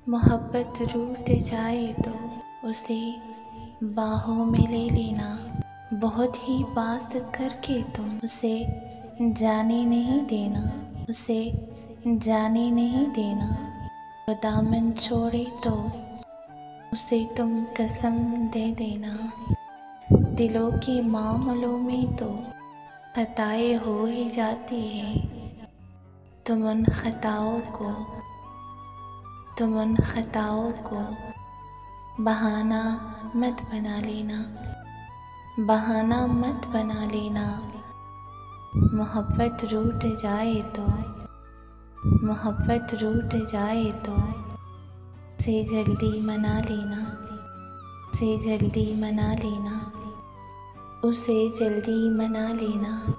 मोहब्बत रूठ जाए तो उसे बाहों में ले लेना। बहुत ही पास करके तुम उसे जाने नहीं देना, उसे जाने नहीं देना। वो दामन छोड़े तो उसे तुम कसम दे देना। दिलों के मामलों में तो खताएं हो ही जाती है। तुम उन खताओं को बहाना मत बना लेना, बहाना मत बना लेना। मोहब्बत रूठ जाए तो उसे जल्दी मना लेना, उसे जल्दी मना लेना, उसे जल्दी मना लेना।